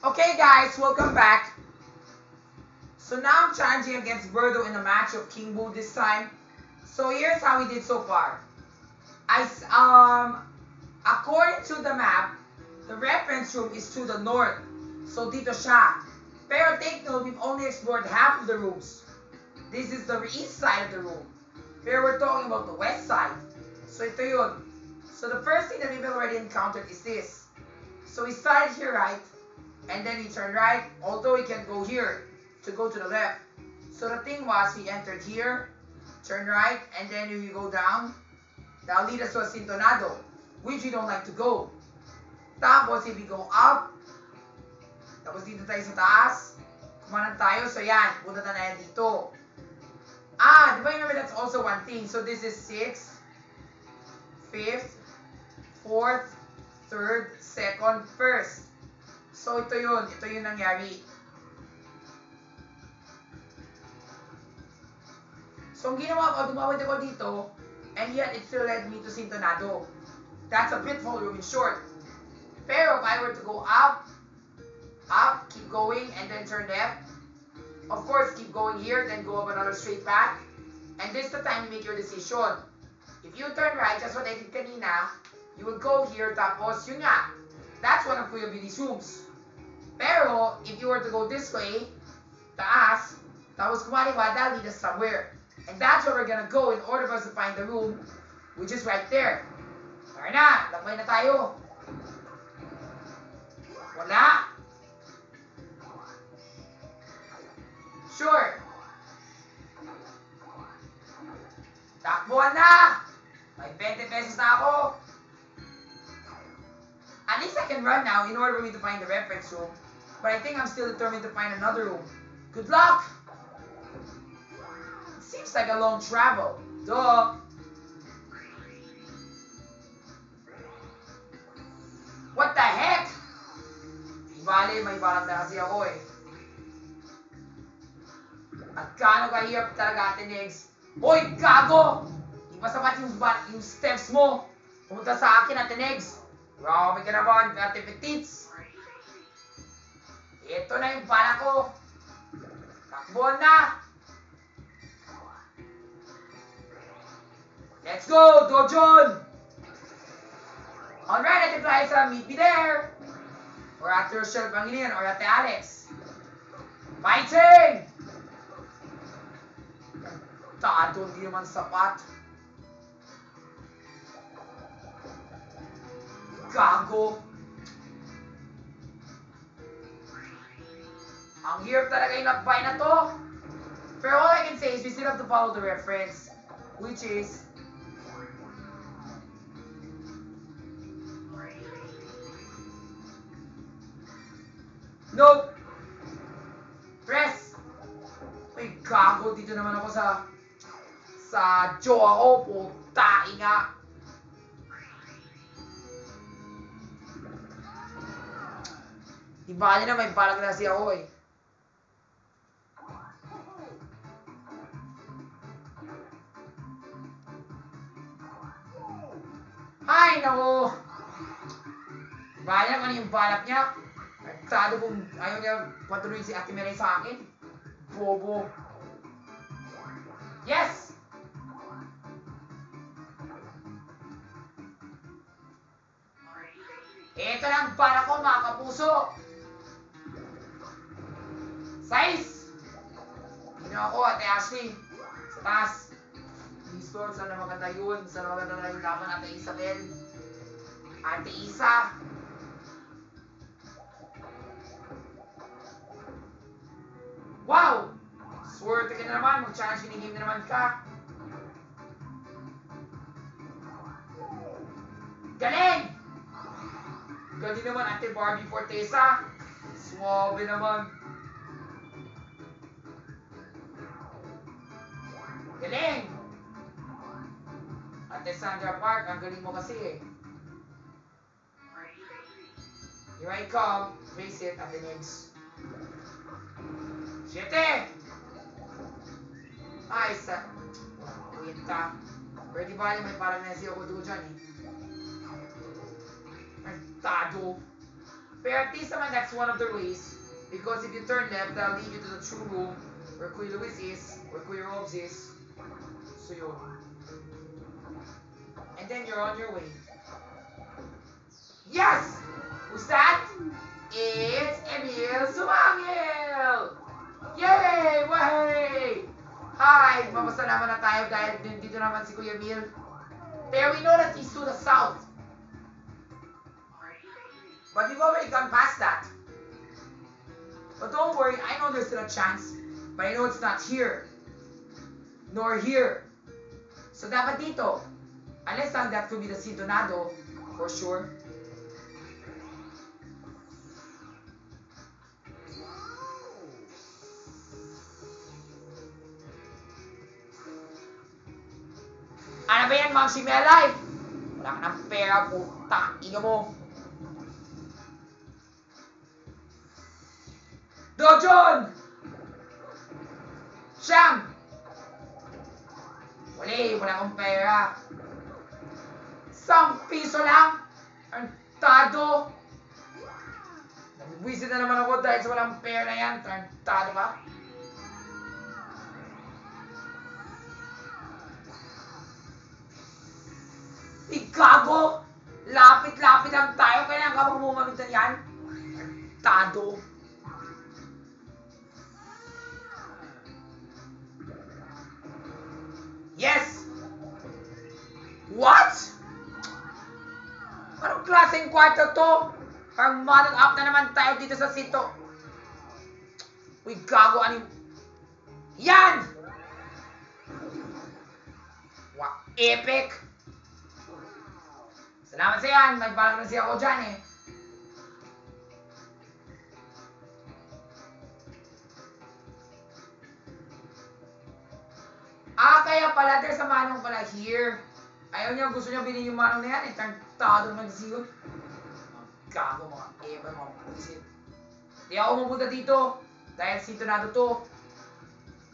Okay guys, welcome back. So now I'm challenging against Birdo in a match of King Boo this time. So here's how we did so far. According to the map, the reference room is to the north. So dito siya. Pero take note, we've only explored half of the rooms. This is the east side of the room. Pero we're talking about the west side. So ito yun. So the first thing that we've already encountered is this. So we started here, right? And then we turn right, although we can go here to go to the left. So the thing was, we entered here, turn right, and then if you go down, that'll lead us to a Sintonado, which we don't like to go. Tapos if we go up, tapos dito tayo sa taas, kumanan tayo, so yan, punta na yan dito. Di ba remember that's also one thing. So this is 6th, 5th, 4th, 3rd, 2nd, 1st. So ito yun nangyari. So ang ginawa ko, tumawid ako dito, and yet it still led me to Sintonado. That's a pitfall room in short. Pero if I were to go up, keep going, and then turn left, of course keep going here, then go up another straight path, and this is the time you make your decision. If you turn right, just what I did kanina, you would go here, tapos yun nga, that's one of Kuya Billy's rooms. Pero, if you were to go this way, taas, tapos kumaliwa, that'll lead us somewhere. And that's where we're gonna go in order for us to find the room, which is right there. Tara na, lakbay na tayo. Wala. Sure. Takbuhan na! May 20 pesos na ako. At least I can run now in order for me to find the reference room. But I think I'm still determined to find another room. Good luck! It seems like a long travel. Duh! What the heck? Bale, may balag na kasi ako eh. At gaano kahirap talaga, Ate Negs. Hoy, gago! Di ba sapat yung steps mo? Pumunta sa akin, Ate Negs. Grabe ka naman, Ate Petits. Ito na yung bala ko. Takbuhan na. Let's go, Dojon! Alright, Ate Glyza, meet me there. Or Ate Rochelle Pangilinan, or Ate Alex. Fighting! Tado, hindi naman sapat. Gago. Ang hirap talaga yung lakbay na to. Pero all I can say is we still have to follow the reference, which is nope. Press. May gago, dito naman ako sa jowa ko. Puta, inga. Iba na may balag na siya ako eh. Ay, naku! Bayan ano yung balak niya. Nagtado kung ayaw niya patuloy si Ate Miray sa akin. Bobo. Yes! Ito lang balak ko, mga kapuso. 6! Hindi ako, Ate Ashley. Sa taas. Store, sana maganda yun. Sana maganda na yung laban, Ate Isabel. Ate Isa. Wow! Swerte ka na naman. Mag-challenge minigame na naman ka. Galing! Galing naman, Ate Barbie Fortesa. Suwabe naman. Galing! Ate Sandra Park, ang galing mo kasi eh. Here I come. Face it, Ate Negs. 7! Ay, wait ka. Pero di ba may parang nasi ako doon dyan eh. Nagtado. Pero at least naman, that's one of the ways. Because if you turn left, that'll lead you to the true room where Kuya Luis is, where Kuya Robs is. So yun. And then you're on your way. Yes! Who's that? It's Emil Sumangil! Yay! Way! Hi! Mapasalamat na tayo dahil dito naman si Kuya Emil. Pero we know that he's to the south. But we've already gone past that. But don't worry, I know there's still a chance. But I know it's not here. Nor here. So dapat dito. Unless that could be the Sintonado, for sure. Ano ba yan, Ma'am Shimei Alive? Wala ka ng pera, puta. Ino mo. Dojon! Siyam! Wala akong pera. 1 piso lang? Tarantado! Nabibwisit na naman ako dahil sa walang pera na yan. Tarantado ka? Gago! Lapit-lapit lang tayo. Kailangan ka bang bumamitan yan? Tarantado. Yes! What? Anong klaseng kwarto to? Parang model up na naman tayo dito sa sito. Uy, gago, ano yung... Yan! Wow, epic! Salamat sa yan. May balang na siya ako dyan eh. Kaya pala, there's a manong pala here. Ayaw niya, gusto niya bilhin yung manong na yan. Eh, tarantado naman si Siyon. Gago, mga ever, mga pulisit. Di ako mapunta dito. Dahil Sintonado to.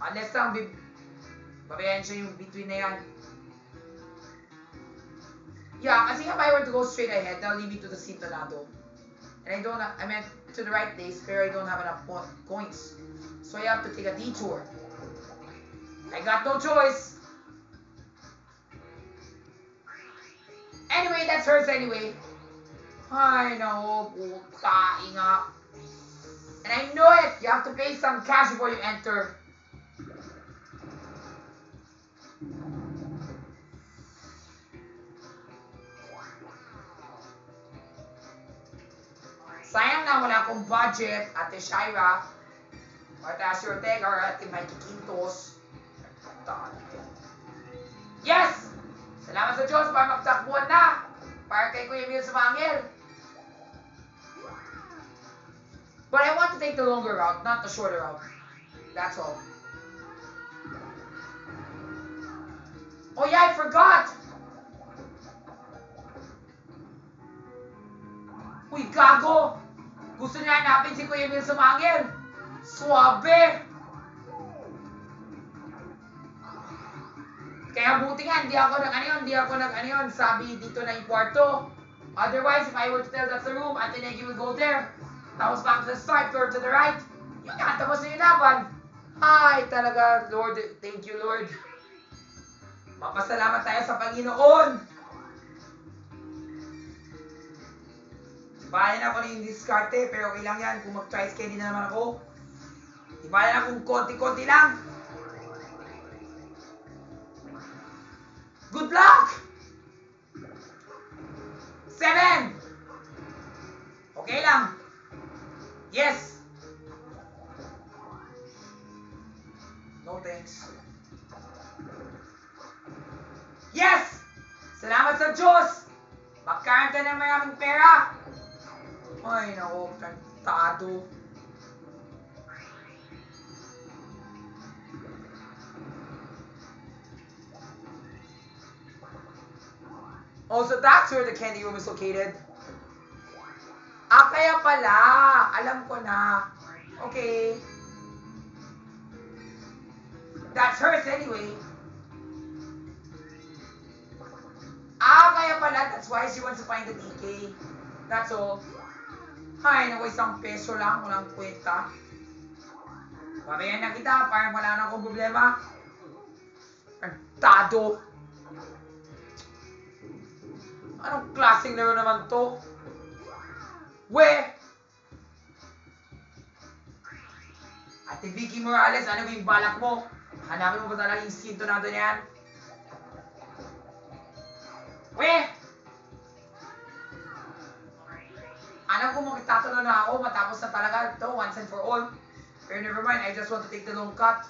Unless lang, babayan siya yung between na yan. Yeah, kasi if I were to go straight ahead, that'll lead me to the Sintonado. And I meant to the right place, pero I don't have enough coins. So I have to take a detour. I got no choice. Anyway, that's hers anyway. Ay, no, puta, inga. And I know it. You have to pay some cash before you enter. Sayang na wala akong budget, Ate Shaira, or Ate Ashley Ortega, or Ate Mikey Quintos. Yes! Salamat sa Diyos para magtakbuhan na. Para kay Kuya Emil Sumangil. But I want to take the longer route, not the shorter route. That's all. Oh yeah, I forgot! Uy, gago! Gusto niya hanapin si Kuya Emil Sumangil. Suabe! Kaya buti nga, hindi ako nag-ano yun, sabi dito na yung kwarto. Otherwise, if I were to tell that's the room, Ate Negi will go there. Tapos back to the start, or to the right. Yun nga, tapos na yung laban. Ay, talaga, Lord, thank you, Lord. Mapasalamat tayo sa Panginoon. Ibayan ako na yung diskarte, pero okay lang yan. Kung mag-try candy na naman ako. Ibayan akong konti-konti lang. Good luck! 7! Okay lang. Yes! No thanks. Yes! Salamat sa Diyos! Magkaroon ka ng maraming pera! Ay, naku, kantado. Oh, so that's where the candy room is located. Kaya pala. Alam ko na. Okay. That's hers anyway. Kaya pala. That's why she wants to find the DK. That's all. Ay, naku, isang peso lang, walang kwenta. Babayan na kita, parang wala na akong problema. Tado. Anong klaseng laro naman to? We! Ate Vicky Morales, ano yung balak mo? Hanapin mo ba talaga yung sintonado niyan? We! Alam ko magtatalo na ako matapos na talaga ito once and for all. Pero never mind, I just want to take the long cut.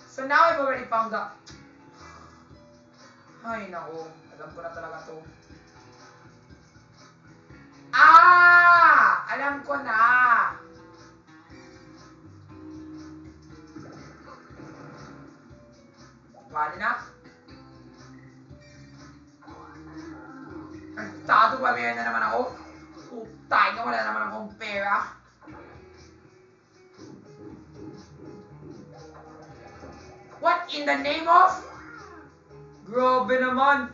So now I've already found the... Ay nako, alam ko na talaga to. Ah! Alam ko na! Bali na? Nagtado ba na naman ako? Putay na, wala naman akong pera. What in the name of? Grabe naman.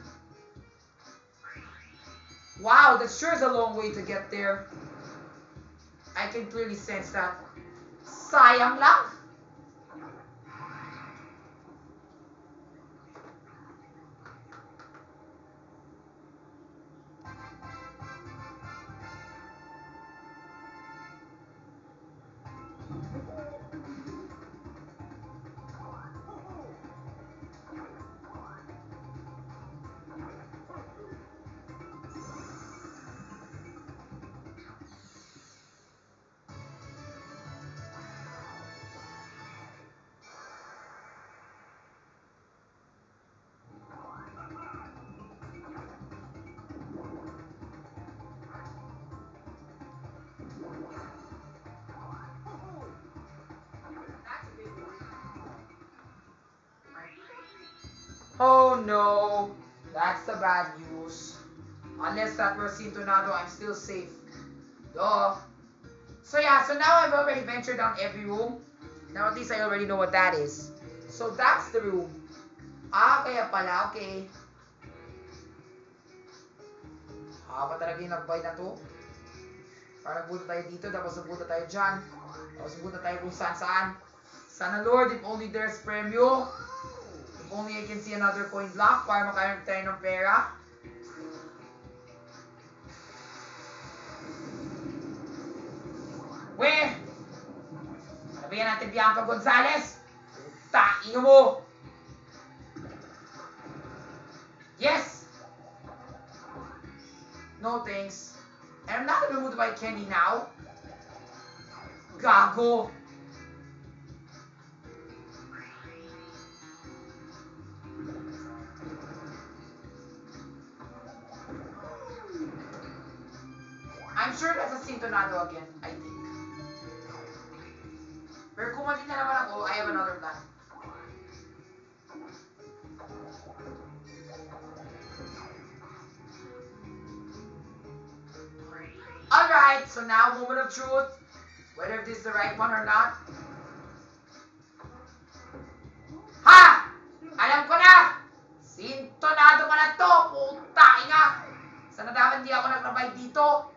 Wow, that sure is a long way to get there. I can clearly sense that. Sayang lang. Oh no, that's the bad news. Unless that were Sintonado, I'm still safe. Duh. So yeah, so now I've already ventured down every room. Now at least I already know what that is. So that's the room. Ah, kaya pala, okay. Haba talaga yung nagbay na to. Parang nagpunta tayo dito, tapos nagpunta tayo dyan. Tapos nagpunta tayo kung saan saan. Sana Lord, if only there's premyo. If only I can see another coin block para makaroon tayo ng pera. We! Sabihan natin Bianca Gonzalez. Tain mo! Yes! No thanks. And I'm not in the mood to buy candy now. Gago! I'm sure that's a Sintonado again, I think. Pero kung mali na naman ako, I have another plan. Alright, so now moment of truth. Whether this is the right one or not. Ha! Alam ko na! Sintonado ka na to! Putay nga! Sana dapat di ako nagtrabay dito.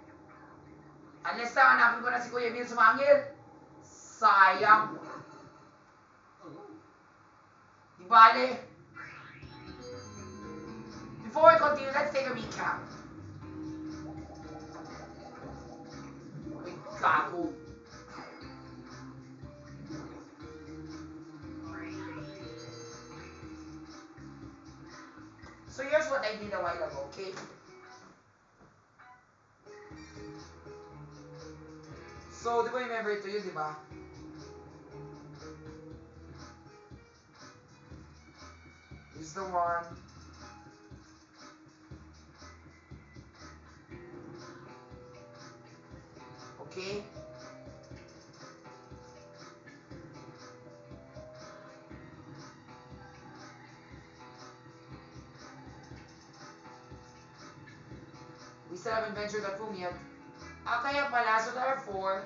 Unless na hanapin ko na si Kuya Emil Sumangil. Sayang. Di bale. Before we continue, let's take a recap. Wait, gago. So here's what I did a while ago, okay? So, di ba remember ito yun, di ba? This is the one. Okay? We still haven't ventured that room yet. Ah, kaya pala, so therefore,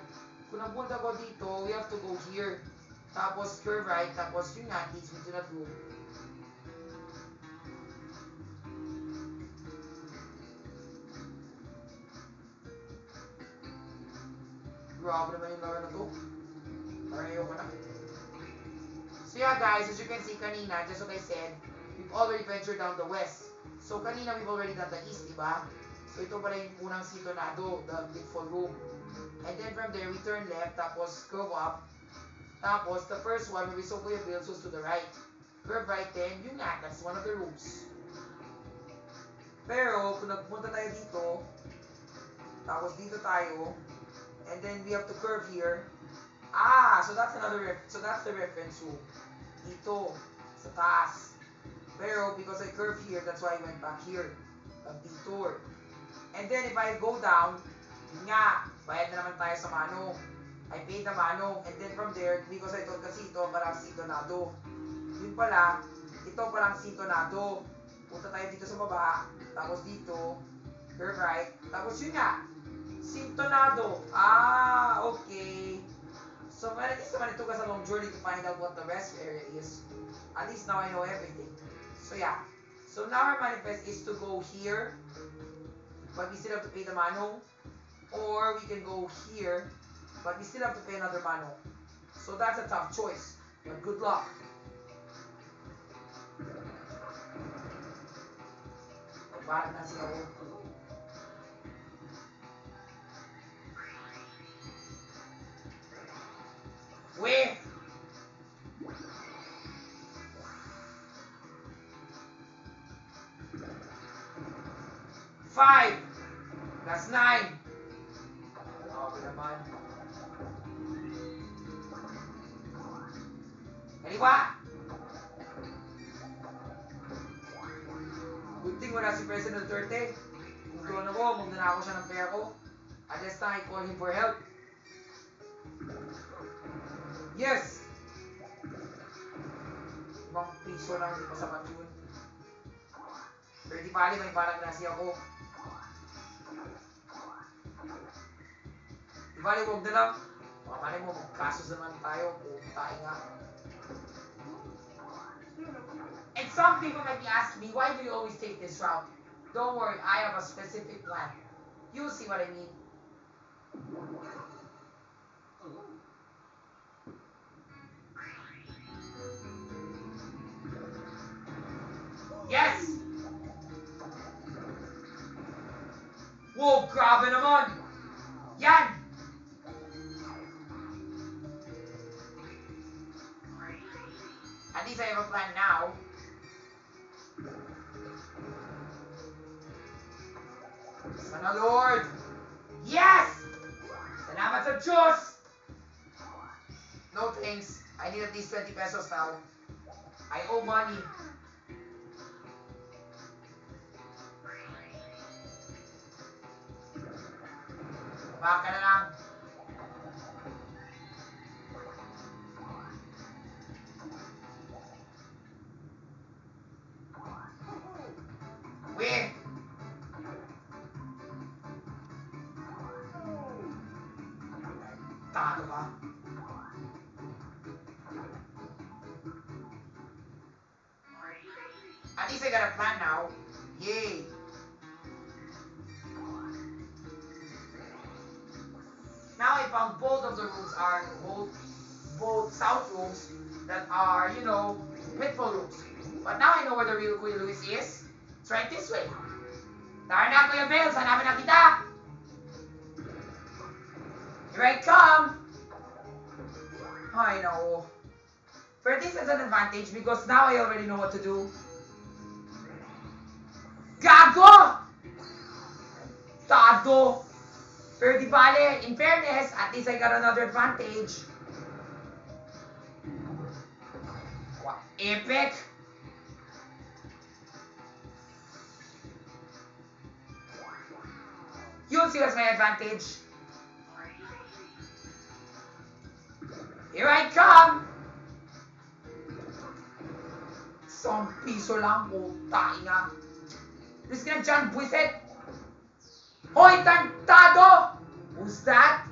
kung napunta ko dito, we have to go here. Tapos curve right, tapos yun nga, leads me to that room. grabe naman yung laro na to. Parang ayoko na. So yeah guys, as you can see kanina, just what I said, we've already ventured down the west. So kanina we've already done the east, diba? So ito pala yung unang sitonado, the big full room. And then from there, we turn left, tapos curve up. Tapos the first one, where we saw Kuya Bills, was to the right. Curve right then, yun nga, that's one of the rooms. Pero, kung nagpunta tayo dito, tapos dito tayo, and then we have to curve here. Ah, so that's so that's the reference room. Dito, sa taas. Pero, because I curve here, that's why I went back here. Detour. And then, if I go down, yun nga, bayad na naman tayo sa manong. I paid the manong. And then from there, because I thought kasi ito parang sitonado. Yun pala, ito parang sitonado. Punta tayo dito sa baba, tapos dito, curve right, tapos yun nga, sintonado. Ah, okay. So, at least naman it took us a long journey to find out what the rest area is. At least now I know everything. So, yeah. So, now our manifest is to go here, but we still have to pay the manong. Or we can go here, but we still have to pay another manong. So, that's a tough choice. But good luck. Parang nasi ako. Where? Five. That's 9. Okay naman. Kaliwa. Good thing wala si President Duterte. Kung doon ako, magnanakaw siya ng pera ko. At this time, I call him for help. Yes! Ibang piso lang, hindi pa sapat yun. Pero di pali, may parang nasi ako. Di pali, huwag na lang. Baka pali mo, magkasos naman tayo. Tayo nga. And some people might be asking me, why do you always take this route? Don't worry, I have a specific plan. You'll see what I mean. Yes! Whoa, grabe naman! Yan! At least I have a plan now. Sana Lord! Yes! Salamat sa Diyos! No thanks. I need at least 20 pesos now. I owe money. Baka na lang. Where? Tato ka. At least I got a plan now. Yay! Now I found both of the rooms are both south rooms that are, you know, pitfall rooms. But now I know where the real Kuya Luis is. It's right this way. Tara na, Kuya Bel, hanapin na kita. Here I come. I know. But this is an advantage because now I already know what to do. Gago! Tado! Pero di bale, in fairness, at least I got another advantage. What? Epic! You'll see what's my advantage. Here I come! Isang piso lang, putain nga. This gonna John Buiset. Hoy, tantado! Who's that?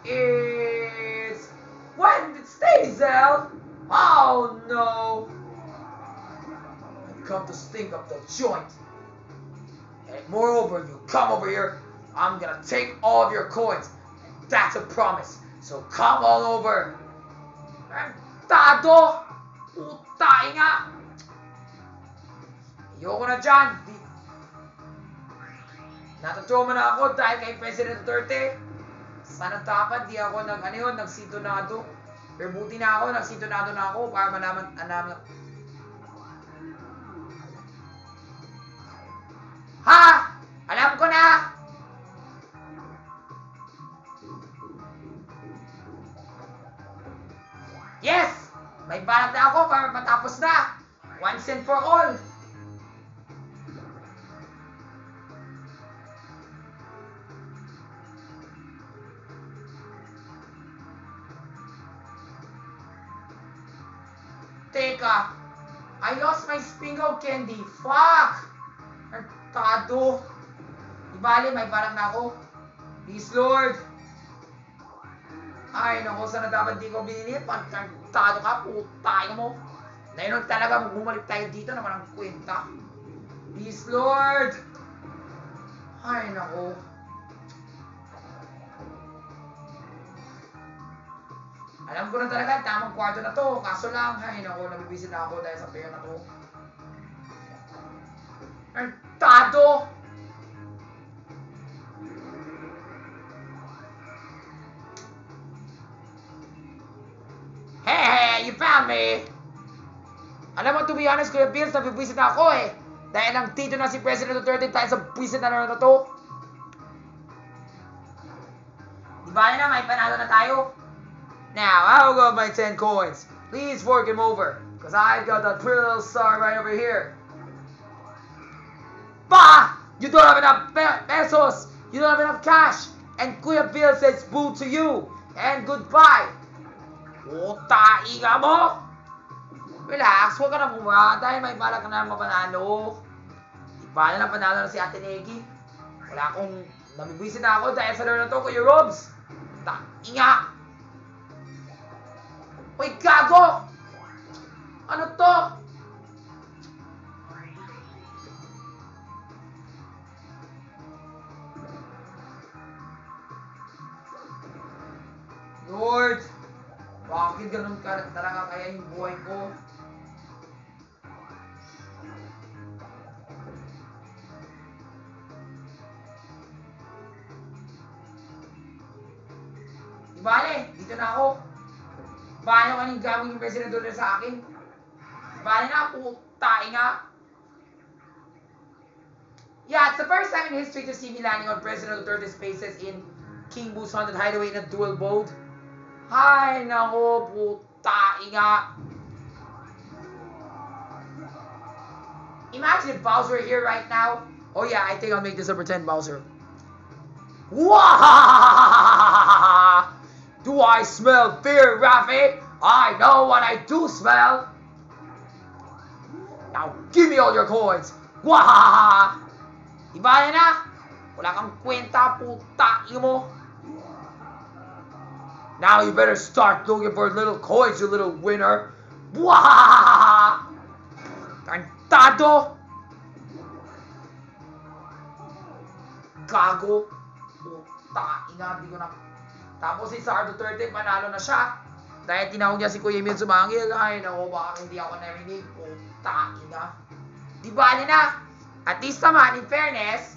It's... When it's Stazel! Oh no! I come to stink up the joint. And moreover, you come over here, I'm gonna take all of your coins. That's a promise. So come all over. Tado! Putay nga! Ayoko na dyan. Natutrauma na ako dahil kay President Duterte. Sana dapat di ako nagsintonado. Pero buti na ako, nagsintonado na ako para malaman. Ha! Alam ko na! Yes! May balak na ako para matapos na! Once and for all! Teka, I lost my Spingo candy. Fuck! Tado. Di bali, may balak na ako. Please, Lord. Ay, naku, sana dapat di ko binili. Tado ka, putay mo. Ngayon talaga, bumalik tayo dito naman ang kwenta. Please, Lord. Ay, naku. Alam ko na talaga, tamang kwarto na to. Kaso lang, ay naku, nabibisit na ako dahil sa pair na to. Tado! Hey, you found me! Alam mo, to be honest, Kuya Bills, nabibisit na ako eh. Dahil ang tito na si President Duterte tayo sa bisit na to. Di ba na, may panalo na tayo? Now, I'll go my 10 coins. Please fork him over, because I've got that pretty little star right over here. Bah! You don't have enough pesos. You don't have enough cash. And Kuya Bill says boo to you. And goodbye. Puta, iga mo! Relax, huwag ka na bumura dahil may balak ka na mapanalo. Di ba na panalo na si Ate Negi? Wala akong nabibwisit na ako dahil sa laro na to, Kuya Robs. Ta, inga! Uy, gago! Ano to? Lord! Bakit ganun ka talaga kaya yung buhay ko? Di bale, dito na ako. Paano kaning gawin yung President Duterte sa akin? Di bale na, putain nga. Yeah, it's the first time in history to see me landing on President Duterte's spaces in King Boo's Haunted Hideaway in a dual mode. Ay, nako, putain nga. Imagine if Bowser were here right now. Oh yeah, I think I'll make this a pretend Bowser. Wah! Do I smell fear, Raffy? I know what I do smell. Now give me all your coins. Wah! Iba na. Wala kang kwenta, puta mo. Now you better start looking for little coins, you little winner. Wah! Tantado! Gago. Puta, di ko na. Tapos si Sar Duterte, panalo na siya. Dahil tinawag niya si Kuya Emil Sumangil. Ay, naku, baka hindi ako narinig. Puta, Di ba na? At least naman, in fairness,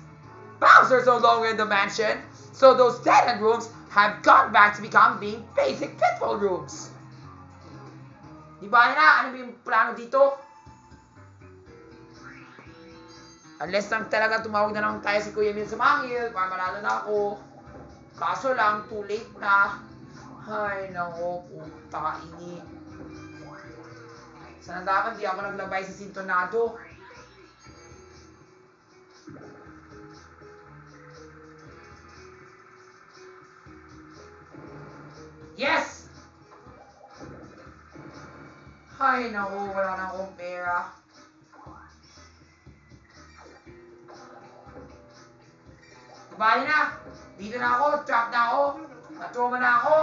Bowser's no longer in the mansion. So those dead-end rooms have gone back to become being basic pitfall rooms. Di ba na? Ano yung plano dito? Unless lang talaga tumawag na lang tayo si Kuya Emil Sumangil para manalo na ako. Kaso lang, too late na. Ay, nako, puta ini. Sana dapat di ako naglabay sa sintonado. Yes! Ay, naku, wala na akong pera. Bali na. Dito na ako, trap na ako. Natroma na ako.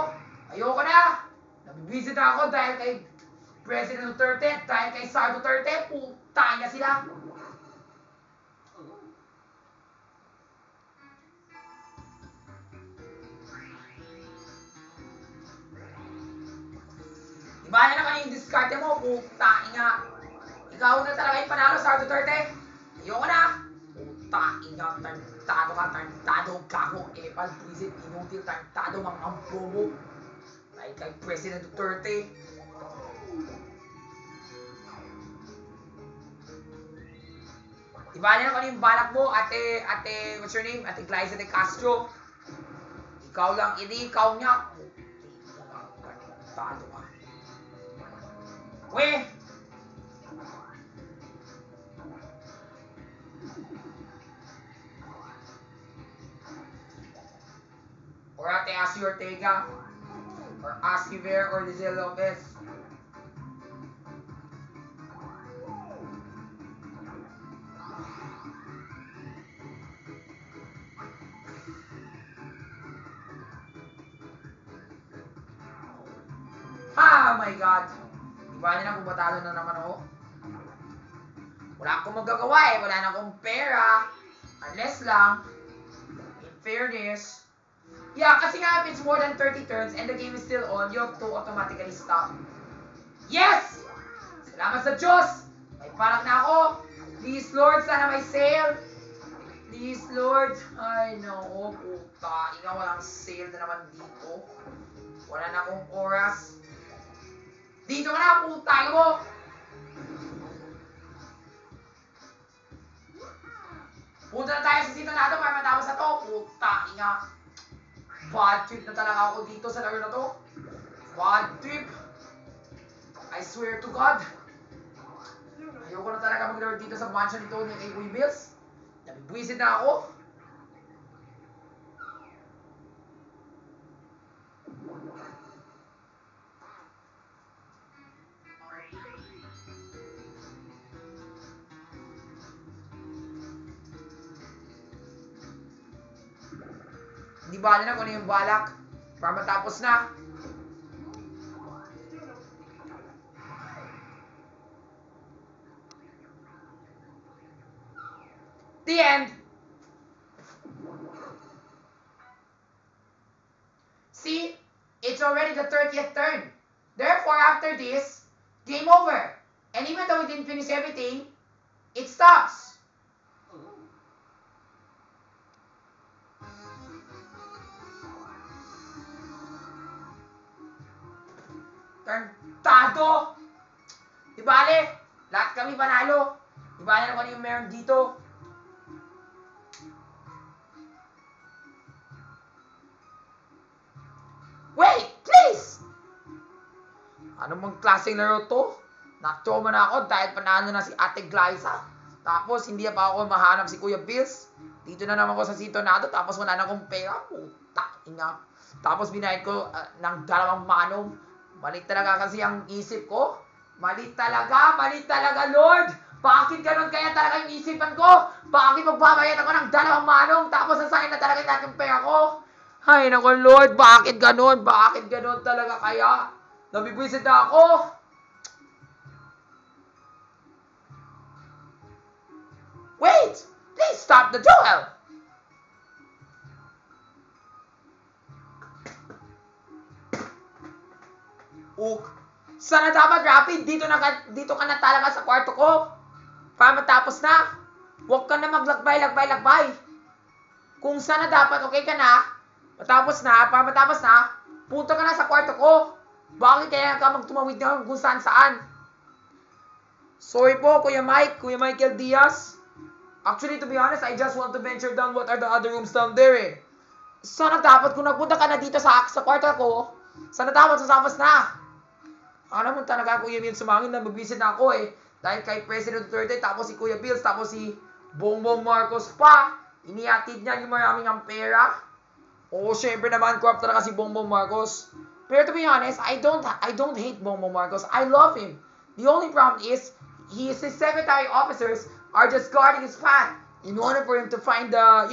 Ayoko na. Nabibisit na ako dahil kay President Duterte, dahil kay Sar Duterte, putay na sila. Iba na kanina yung diskarte mo, puta nga. Ikaw na talaga yung panalo sa Duterte. Ayoko na. Puta nga, tarantado ka, tarantado, gago, epal, visit, inutil, tarantado, mga bobo. Like kay President Duterte. Iba na kanina yung balak mo, ate, what's your name? Ate Glyza de Castro. Ikaw lang, hindi ikaw niya. Tarantado ka. Weh! Or Ate Asi Ortega, or Asi Ver, or Lizelle Lopez. Oh my God! Diba nila kung batalo na naman ako? Wala akong magagawa eh. Wala na akong pera. Unless lang, in fairness, yeah, kasi nga if it's more than 30 turns and the game is still on, you have to automatically stop. Yes! Salamat sa Diyos! May parak na ako. Please, Lord, sana may sale. Please, Lord. Ay, no. Puta. Ikaw, walang sale na naman dito. Wala na akong oras. Dito ka na, puta mo! Punta na tayo sa sito natin para matapos na to. Puta, inga. Bad trip na talaga ako dito sa laro na to. Bad trip. I swear to God. Ayoko na talaga maglaro dito sa mansion nito ni kay Kuy Bills. Nabibwisit na ako. Hindi bala na kung ano yung balak para matapos na. The end. See, it's already the 30th turn. Therefore, after this, game over. And even though we didn't finish everything, it stops. Tarantado! Di bale, lahat kami panalo. Di bale na kung ano yung meron dito. Wait, please! Ano mang klaseng laro to? Na-trauma na ako dahil panalo na si Ate Glyza. Tapos hindi pa ako mahanap si Kuya Bills. Dito na naman ako sa sito na to. Tapos wala na akong pera. Puta, ina. Tapos binayad ko ng 2 manong. Mali talaga kasi ang isip ko. Mali talaga, Lord. Bakit ganun kaya talaga yung isipan ko? Bakit magbabayad ako ng 2 manong tapos nasayang na talaga lahat yung pera ko? Ay, naku Lord, bakit ganun? Bakit ganun talaga kaya? Nabibwisit na ako. Wait! Please stop the duel! Sana dapat, Rapid, dito ka na talaga sa kwarto ko. Para matapos na. Huwag ka na maglakbay. Kung sana dapat, okay ka na. Para matapos na, punta ka na sa kwarto ko. Bakit kaya ka magtumawid na kung saan? Sorry po, Kuya Michael Diaz. Actually, to be honest, I just want to venture down what are the other rooms down there eh. Sana dapat, kung nagpunta ka na dito sa kwarto ko, sana dapat sasabas na. Ano naman talaga Kuya Bills sumangin na mag-visit na ako eh. Dahil kay President Duterte, tapos si Kuya Bills, tapos si Bongbong Marcos pa. Iniatid niya yung maraming ang pera. Oo, syempre naman, corrupt talaga si Bongbong Marcos. Pero to be honest, I don't hate Bongbong Marcos. I love him. The only problem is, his secretary officers are just guarding his path. In order for him to find the,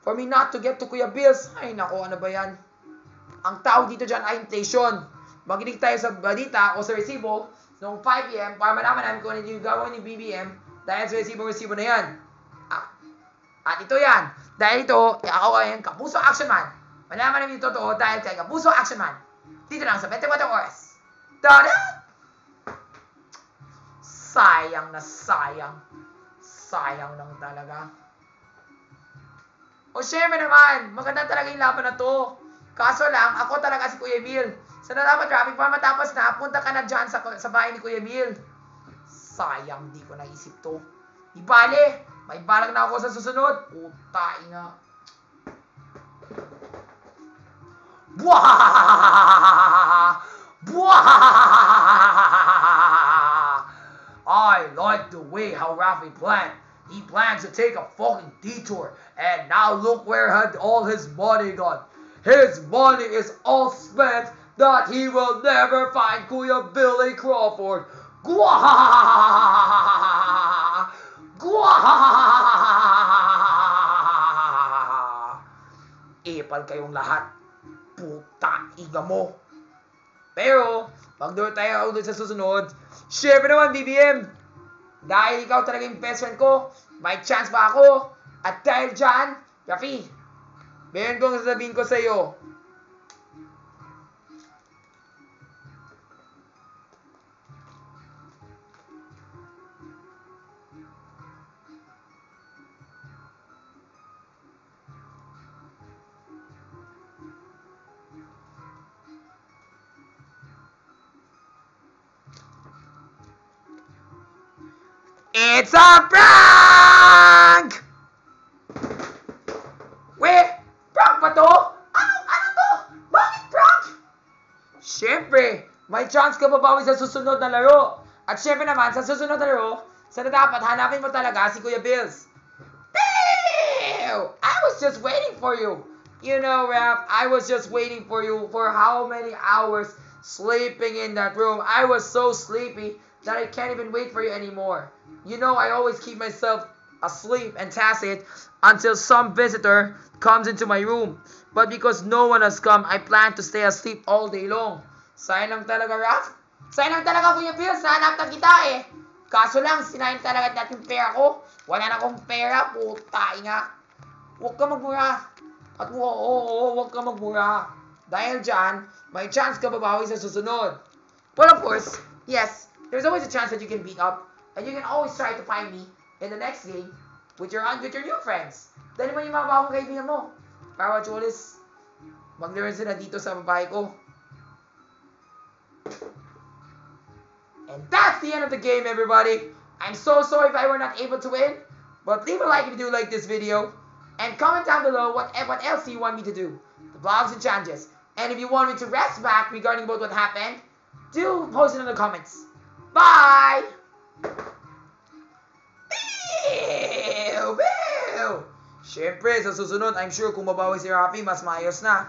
for me not to get to Kuya Bills. Ay nako, ano ba yan? Ang tawag dito dyan ay inflation. Makinig tayo sa balita o sa resibo noong 5 p.m. para malaman namin kung ano yung gawin ni BBM dahil sa resibo na yan. At ito yan. Dahil ito, ako ngayon, Kapuso Action Man. Malaman namin yung totoo dahil kay Kapuso Action Man. Dito lang sa 24 Oras. Tada! Sayang na sayang. Sayang lang talaga. O syempre naman, maganda talaga yung laban na to. Kaso lang, ako talaga si Kuya Emil. Sana dapat traffic para matapos na, punta ka na dyan sa bahay ni Kuya Emil. Sayang, di ko naisip to. Di bale, may balag na ako sa susunod. Puta, ina. Buah! Buah! I like the way how Rafi planned. He planned to take a fucking detour, and now look where had all his money gone. His money is all spent that he will never find Kuya Billy Crawford. Guah! Guah! Ipal kayong lahat. Puta, iga mo. Pero, pag doon tayo ulit sa susunod, syempre naman, BBM, dahil ikaw talaga yung best friend ko, may chance pa ako. At dahil dyan, Rafi, meron kong sasabihin ko sa iyo. It's a prank! Wait, prank ba to? Ano to? Bakit prank? Siyempre, may chance ka mabawi sa susunod na laro. At siyempre naman, sa susunod na laro, sana dapat hanapin mo talaga si Kuya Bills. Ew! I was just waiting for you. You know, Raph, I was just waiting for you for how many hours sleeping in that room. I was so sleepy that I can't even wait for you anymore. You know, I always keep myself asleep and tacit until some visitor comes into my room. But because no one has come, I plan to stay asleep all day long. Sayang lang talaga, Raph. Sayang lang talaga, Kuya Bills. Nahanap na kita eh. Kaso lang, sinayin talaga natin pera ko. Wala na akong pera. Puta, nga. Huwag ka magmura. At huwag ka magmura. Dahil dyan, may chance ka babawi sa susunod. Well, of course, yes, there's always a chance that you can beat up. And you can always try to find me in the next game with your new friends. Dahil naman yung mga bagong kaibigan mo. Para Cholis, mag-learn sila dito sa babae ko. And that's the end of the game, everybody. I'm so sorry if I were not able to win. But leave a like if you do like this video. And comment down below what else do you want me to do. The vlogs and challenges. And if you want me to rest back regarding about what happened, do post it in the comments. Bye! Siyempre, sa susunod, I'm sure kung mabawi si Rafi, mas maayos na.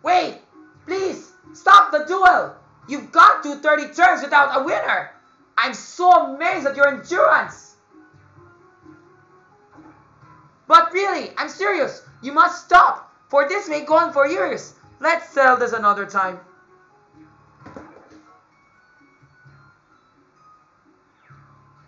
Wait! Please! Stop the duel! You've gone through 30 turns without a winner! I'm so amazed at your endurance! But really, I'm serious. You must stop, for this may go on for years. Let's settle this another time.